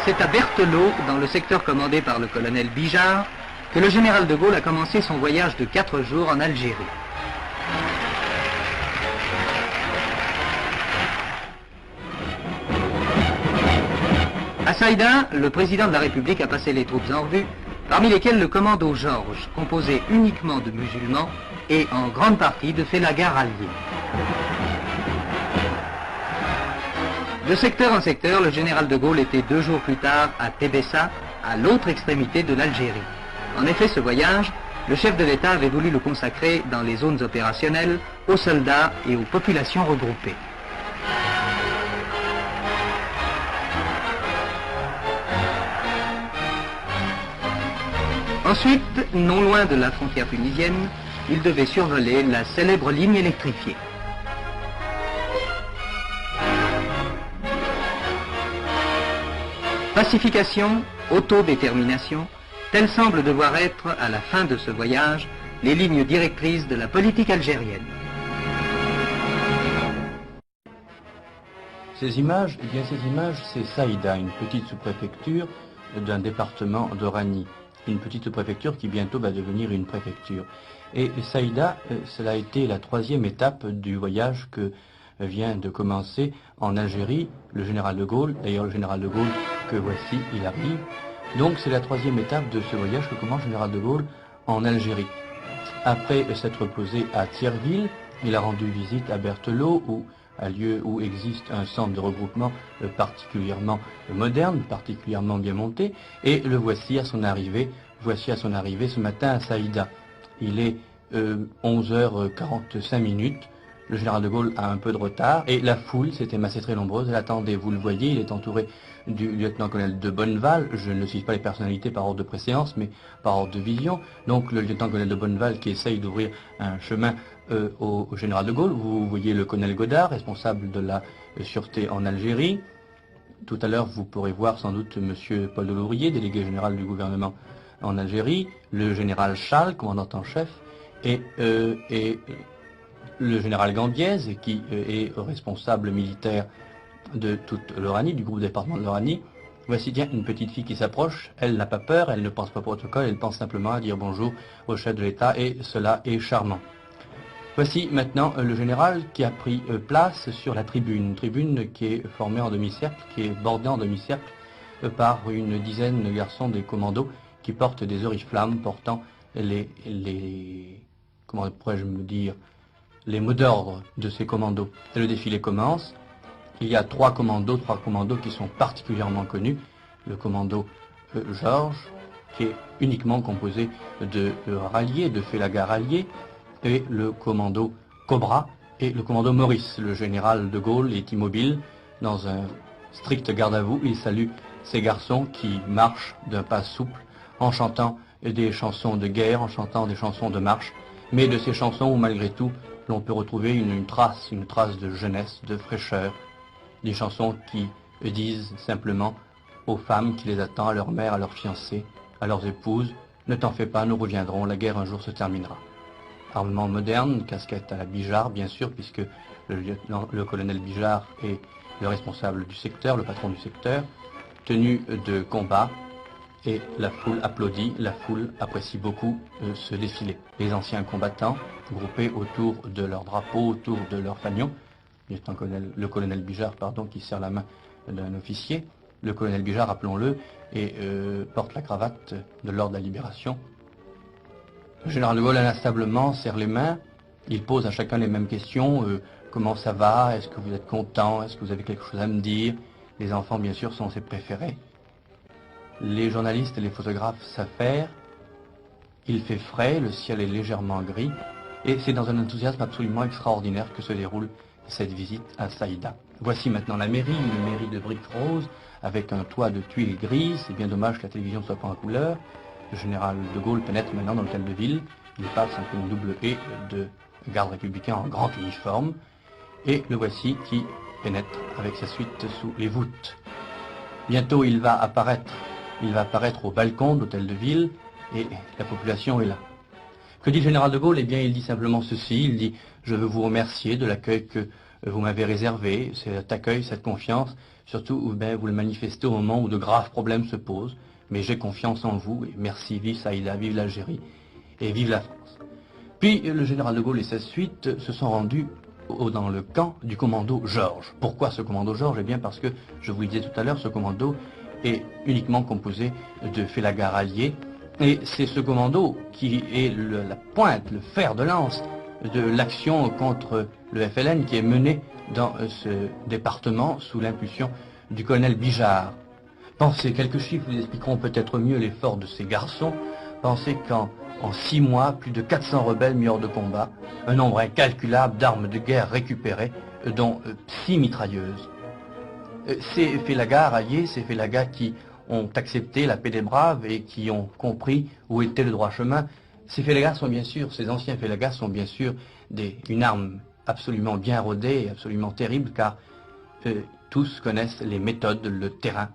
C'est à Berthelot, dans le secteur commandé par le colonel Bijard, que le général de Gaulle a commencé son voyage de 4 jours en Algérie. À Saïda, le président de la République a passé les troupes en revue, parmi lesquelles le commando Georges, composé uniquement de musulmans et en grande partie de félagas alliés. De secteur en secteur, le général de Gaulle était 2 jours plus tard à Tébessa, à l'autre extrémité de l'Algérie. En effet, ce voyage, le chef de l'État avait voulu le consacrer dans les zones opérationnelles, aux soldats et aux populations regroupées. Ensuite, non loin de la frontière tunisienne, il devait survoler la célèbre ligne électrifiée. Pacification, autodétermination, telles semblent devoir être, à la fin de ce voyage, les lignes directrices de la politique algérienne. Ces images, c'est Saïda, une petite sous-préfecture d'un département d'Oranie. Une petite sous-préfecture qui bientôt va devenir une préfecture. Et Saïda, cela a été la 3e étape du voyage que vient de commencer en Algérie le général de Gaulle. D'ailleurs, le général de Gaulle, que voici, il arrive. Donc c'est la 3e étape de ce voyage que commence le général de Gaulle en Algérie. Après s'être posé à Thierville, il a rendu visite à Berthelot, un lieu où existe un centre de regroupement particulièrement moderne, particulièrement bien monté, et le voici à son arrivée ce matin à Saïda. Il est 11h45, le général de Gaulle a un peu de retard, et la foule s'était massée très nombreuse, elle attendait, vous le voyez, il est entouré du lieutenant-colonel de Bonneval, je ne cite pas les personnalités par ordre de préséance, mais par ordre de vision, donc le lieutenant-colonel de Bonneval qui essaye d'ouvrir un chemin au général de Gaulle. Vous voyez le colonel Godard, responsable de la sûreté en Algérie. Tout à l'heure, vous pourrez voir sans doute M. Paul Delourier, délégué général du gouvernement en Algérie, le général Chal, commandant en chef, et le général Gambiez, qui est responsable militaire de toute l'Oranie, du groupe département de l'Oranie. Voici bien une petite fille qui s'approche, elle n'a pas peur, elle ne pense pas au protocole, elle pense simplement à dire bonjour au chef de l'État, et cela est charmant. Voici maintenant le général qui a pris place sur la tribune qui est formée en demi-cercle, qui est bordée en demi-cercle par une dizaine de garçons des commandos qui portent des oriflammes portant comment pourrais-je me dire, les mots d'ordre de ces commandos. Et le défilé commence. Il y a 3 commandos qui sont particulièrement connus. Le commando Georges, qui est uniquement composé de ralliés, de félagas ralliés, et le commando Cobra et le commando Maurice. Le général de Gaulle est immobile dans un strict garde à vous. Il salue ces garçons qui marchent d'un pas souple en chantant des chansons de guerre, en chantant des chansons de marche, mais de ces chansons où malgré tout l'on peut retrouver une trace de jeunesse, de fraîcheur, des chansons qui disent simplement aux femmes qui les attendent, à leur mère, à leurs fiancées, à leurs épouses, ne t'en fais pas, nous reviendrons, la guerre un jour se terminera. Armement moderne, casquette à la Bijard, bien sûr, puisque le colonel Bijard est le responsable du secteur, le patron du secteur, tenue de combat, et la foule applaudit, la foule apprécie beaucoup ce défilé. Les anciens combattants, groupés autour de leur drapeau, autour de leur fanion, le colonel Bijard, qui serre la main d'un officier, le colonel Bijard, rappelons-le, et porte la cravate de l'ordre de la libération. Le général de Gaulle inlassablement serre les mains, il pose à chacun les mêmes questions, comment ça va, est-ce que vous êtes content, est-ce que vous avez quelque chose à me dire. Les enfants bien sûr sont ses préférés. Les journalistes et les photographes s'affairent, il fait frais, le ciel est légèrement gris, et c'est dans un enthousiasme absolument extraordinaire que se déroule cette visite à Saïda. Voici maintenant la mairie, une mairie de briques roses, avec un toit de tuiles grises, c'est bien dommage que la télévision ne soit pas en couleur. Le général de Gaulle pénètre maintenant dans l'hôtel de ville, il passe entre une double haie de gardes républicains en grand uniforme, et le voici qui pénètre avec sa suite sous les voûtes. Bientôt il va apparaître au balcon de l'hôtel de ville, et la population est là. Que dit le général de Gaulle? Eh bien, il dit simplement ceci, il dit « Je veux vous remercier de l'accueil que vous m'avez réservé, cet accueil, cette confiance. Surtout, vous le manifestez au moment où de graves problèmes se posent. Mais j'ai confiance en vous, et merci, vive Saïda, vive l'Algérie, et vive la France. Puis, le général de Gaulle et sa suite se sont rendus dans le camp du commando Georges. Pourquoi ce commando Georges? Eh bien parce que, je vous le disais tout à l'heure, ce commando est uniquement composé de félagars alliés, et c'est ce commando qui est la pointe, le fer de lance de l'action contre le FLN qui est menée dans ce département sous l'impulsion du colonel Bijard. Pensez, quelques chiffres vous expliqueront peut-être mieux l'effort de ces garçons. Pensez qu'en 6 mois, plus de 400 rebelles mis hors de combat, un nombre incalculable d'armes de guerre récupérées, dont 6 mitrailleuses. Ces félagars alliés, ces félagars qui ont accepté la paix des braves et qui ont compris où était le droit chemin, ces félagars sont bien sûr, ces anciens félagars sont bien sûr une arme absolument bien rodée et absolument terrible, car tous connaissent les méthodes, le terrain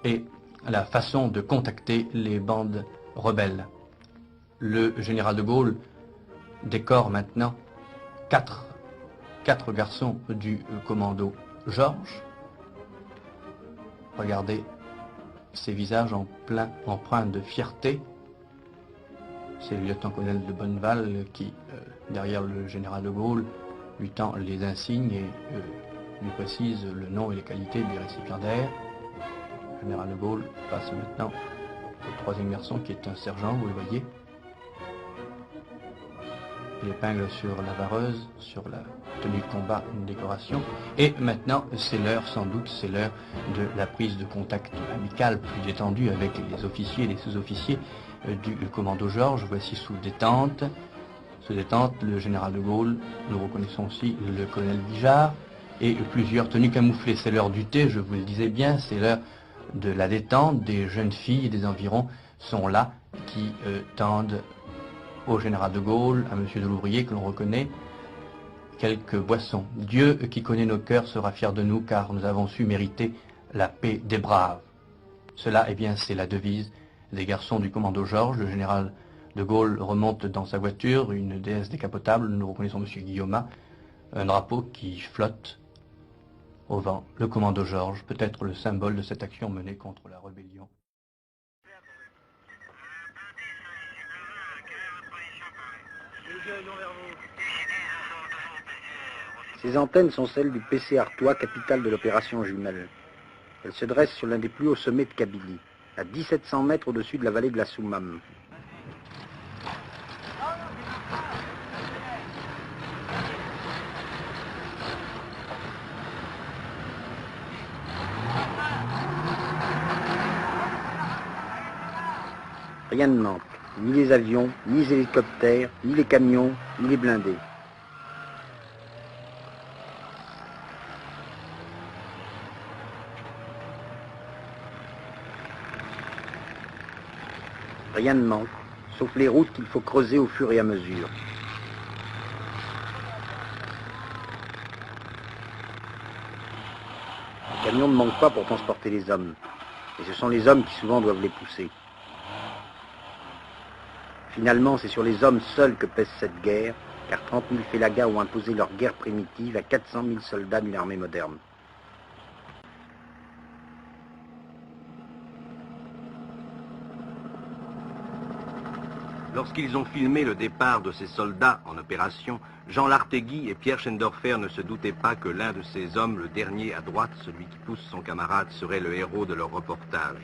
et la façon de contacter les bandes rebelles. Le général de Gaulle décore maintenant quatre garçons du commando Georges. Regardez ces visages empreints de fierté. C'est le lieutenant-colonel de Bonneval qui, derrière le général de Gaulle, lui tend les insignes et lui précise le nom et les qualités des récipiendaires. Le général de Gaulle passe maintenant au troisième garçon qui est un sergent, vous le voyez. L'épingle sur la vareuse, sur la tenue de combat, une décoration. Et maintenant, c'est l'heure, sans doute, c'est l'heure de la prise de contact amical plus détendue avec les officiers et les sous-officiers du commando Georges. Voici sous détente. Sous détente, le général de Gaulle, nous reconnaissons aussi le colonel Bijard et plusieurs tenues camouflées. C'est l'heure du thé, je vous le disais bien, c'est l'heure de la détente. Des jeunes filles des environs sont là qui tendent au général de Gaulle, à monsieur de Louvrier que l'on reconnaît, quelques boissons. Dieu qui connaît nos cœurs sera fier de nous car nous avons su mériter la paix des braves. Cela, eh bien, c'est la devise des garçons du commando Georges. Le général de Gaulle remonte dans sa voiture, une DS décapotable, nous reconnaissons monsieur Guillaumat, un drapeau qui flotte au vent. Le commando Georges, peut-être le symbole de cette action menée contre la rébellion. Ces antennes sont celles du PC Artois, capitale de l'opération Jumelle. Elles se dressent sur l'un des plus hauts sommets de Kabylie, à 1700 mètres au-dessus de la vallée de la Soumam. Rien ne manque, ni les avions, ni les hélicoptères, ni les camions, ni les blindés. Rien ne manque, sauf les routes qu'il faut creuser au fur et à mesure. Les camions ne manquent pas pour transporter les hommes, et ce sont les hommes qui souvent doivent les pousser. Finalement, c'est sur les hommes seuls que pèse cette guerre, car 30 000 félagars ont imposé leur guerre primitive à 400 000 soldats d'une armée moderne. Lorsqu'ils ont filmé le départ de ces soldats en opération, Jean Lartegui et Pierre Schendorfer ne se doutaient pas que l'un de ces hommes, le dernier à droite, celui qui pousse son camarade, serait le héros de leur reportage.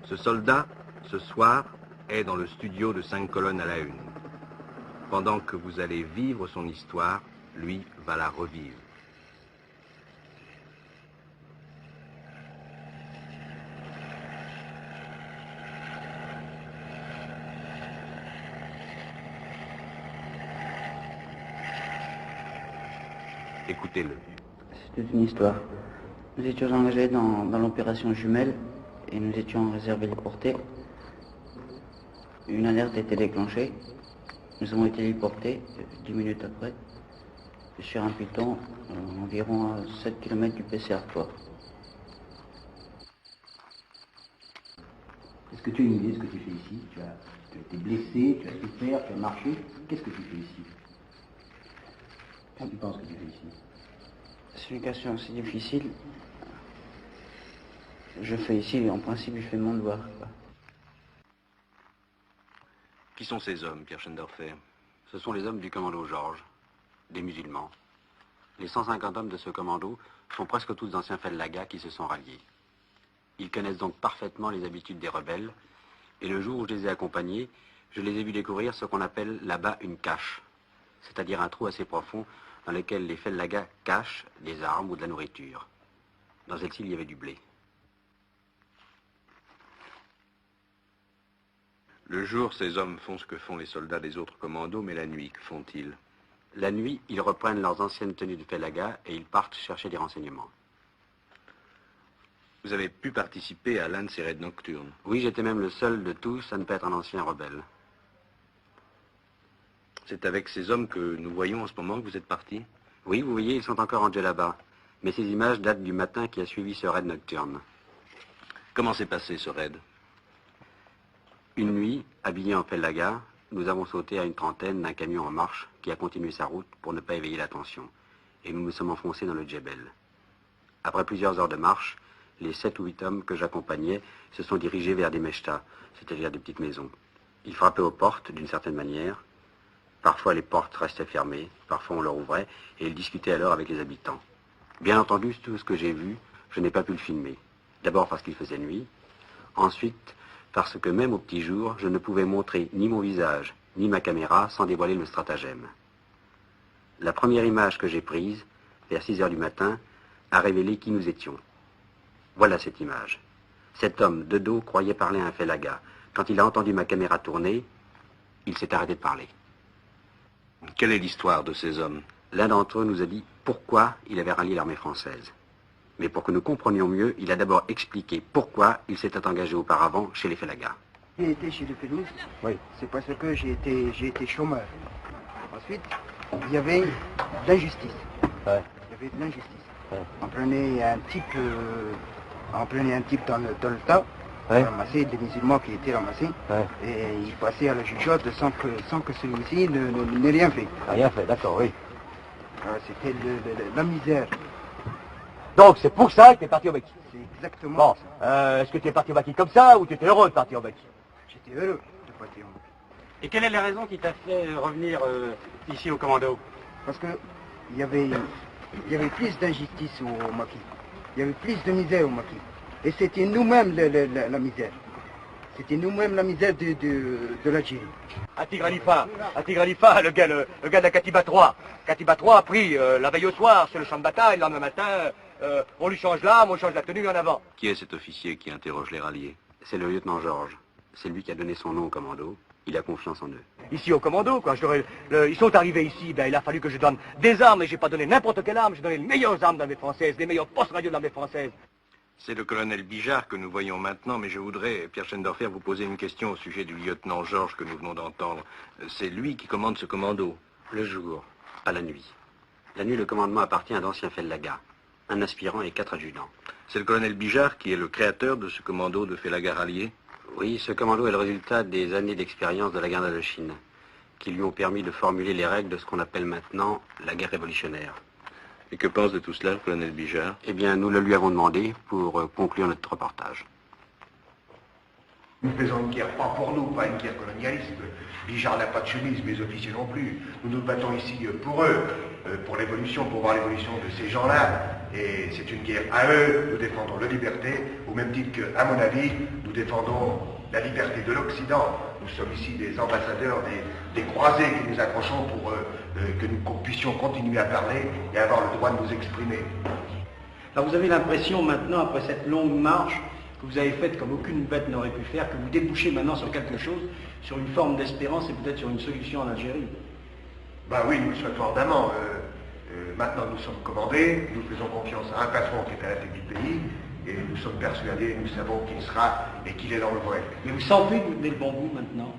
Ce soldat, ce soir, est dans le studio de 5 colonnes à la une. Pendant que vous allez vivre son histoire, lui va la revivre. Écoutez-le. C'est toute une histoire. Nous étions engagés dans l'opération Jumelle et nous étions réservés les portées. Une alerte a été déclenchée. Nous avons été téléportés 10 minutes après sur un piton environ à 7 km du PC Artois. Est-ce que tu as une idée de ce que tu fais ici? Tu as été blessé, tu as souffert, tu as marché. Qu'est-ce que tu fais ici? Qu'est-ce que tu penses que tu fais ici? L'explication, c'est difficile. Je fais ici, en principe, je fais mon devoir, quoi. Qui sont ces hommes, Pierre Schendorfer? Ce sont les hommes du commando Georges, des musulmans. Les 150 hommes de ce commando sont presque tous d'anciens Fellaga qui se sont ralliés. Ils connaissent donc parfaitement les habitudes des rebelles, et le jour où je les ai accompagnés, je les ai vus découvrir ce qu'on appelle là-bas une cache, c'est-à-dire un trou assez profond dans lequel les Fellaga cachent des armes ou de la nourriture. Dans celle-ci, il y avait du blé. Le jour, ces hommes font ce que font les soldats des autres commandos, mais la nuit, que font-ils? La nuit, ils reprennent leurs anciennes tenues de Fellaga et ils partent chercher des renseignements. Vous avez pu participer à l'un de ces raids nocturnes? Oui, j'étais même le seul de tous à ne pas être un ancien rebelle. C'est avec ces hommes que nous voyons en ce moment que vous êtes partis? Oui, vous voyez, ils sont encore en djellaba. Mais ces images datent du matin qui a suivi ce raid nocturne. Comment s'est passé ce raid? Une nuit, habillés en Fellaga, nous avons sauté à une trentaine d'un camion en marche qui a continué sa route pour ne pas éveiller l'attention. Et nous nous sommes enfoncés dans le djebel. Après plusieurs heures de marche, les 7 ou 8 hommes que j'accompagnais se sont dirigés vers des mechtas, c'est-à-dire des petites maisons. Ils frappaient aux portes d'une certaine manière. Parfois les portes restaient fermées, parfois on leur ouvrait, et ils discutaient alors avec les habitants. Bien entendu, tout ce que j'ai vu, je n'ai pas pu le filmer. D'abord parce qu'il faisait nuit, ensuite parce que même au petit jour, je ne pouvais montrer ni mon visage, ni ma caméra sans dévoiler le stratagème. La première image que j'ai prise, vers 6 heures du matin, a révélé qui nous étions. Voilà cette image. Cet homme, de dos, croyait parler à un Fellaga. Quand il a entendu ma caméra tourner, il s'est arrêté de parler. Quelle est l'histoire de ces hommes? L'un d'entre eux nous a dit pourquoi il avait rallié l'armée française. Mais pour que nous comprenions mieux, il a d'abord expliqué pourquoi il s'était engagé auparavant chez les Fellaga. J'ai été chez les Pélouse, oui. C'est parce que j'ai été chômeur. Ensuite, il y avait de l'injustice. Ouais. Il y avait de l'injustice. Ouais. On prenait un type dans le tas, ouais. Ramasser des musulmans qui étaient ramassés, ouais. Et il passait à la jugeote sans que celui-ci n'ait rien fait. Rien fait, d'accord, oui. C'était la misère. Donc c'est pour ça que tu es parti au Mexique. C'est exactement ça. Est-ce que tu es parti au Mexique comme ça ou tu étais heureux de partir au Mexique? J'étais heureux de partir au Mexique. Et quelle est la raison qui t'a fait revenir ici au commando? Parce que il y avait plus d'injustice au Maquis. Il y avait plus de misère au Maquis. Et c'était nous-mêmes la misère. C'était nous-mêmes la misère de l'Algérie. Atigralifa, le gars de la Katiba 3. Katiba 3 a pris la veille au soir sur le champ de bataille, le lendemain matin, on lui change l'arme, on change la tenue en avant. Qui est cet officier qui interroge les ralliés? C'est le lieutenant Georges. C'est lui qui a donné son nom au commando. Il a confiance en eux. Ici au commando, quoi. Ils sont arrivés ici, ben, il a fallu que je donne des armes, et j'ai pas donné n'importe quelle arme, j'ai donné les meilleures armes de l'armée française, les meilleurs postes radio de l'armée française. C'est le colonel Bijard que nous voyons maintenant, mais je voudrais, Pierre Schendorfer, vous poser une question au sujet du lieutenant Georges que nous venons d'entendre. C'est lui qui commande ce commando? Le jour, pas la nuit. La nuit, le commandement appartient à d'anciens Fellaga, un aspirant et 4 adjudants. C'est le colonel Bijard qui est le créateur de ce commando de Fellaga rallié? Oui, ce commando est le résultat des années d'expérience de la guerre d'Indochine, qui lui ont permis de formuler les règles de ce qu'on appelle maintenant la guerre révolutionnaire. Et que pense de tout cela, le colonel Bijard? Eh bien, nous le lui avons demandé pour conclure notre reportage. Nous faisons une guerre pas pour nous, pas une guerre colonialiste. Bijard n'a pas de chemise, mes officiers non plus. Nous nous battons ici pour eux, pour l'évolution, pour voir l'évolution de ces gens-là. Et c'est une guerre à eux. Nous défendons la liberté, au même titre qu'à mon avis, nous défendons la liberté de l'Occident. Nous sommes ici des ambassadeurs, des croisés qui nous accrochons pour que nous puissions continuer à parler et avoir le droit de nous exprimer. Alors vous avez l'impression maintenant, après cette longue marche que vous avez faite comme aucune bête n'aurait pu faire, que vous débouchez maintenant sur quelque chose, sur une forme d'espérance et peut-être sur une solution en Algérie. Ben oui, nous le souhaitons ardemment. Maintenant nous sommes commandés, nous faisons confiance à un patron qui est à la tête du pays, et nous sommes persuadés, nous savons qu'il sera et qu'il est dans le vrai. Mais vous sentez que vous tenez le bon bout maintenant?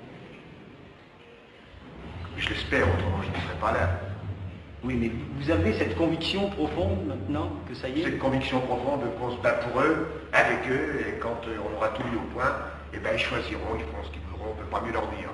Je l'espère, autrement je ne serais pas là. Oui, mais vous avez cette conviction profonde maintenant que ça y est? Cette conviction profonde qu'on se bat pour eux, avec eux, et quand on aura tout mis au point, eh ben ils choisiront, ils feront ce qu'ils voudront, on ne peut pas mieux leur dire.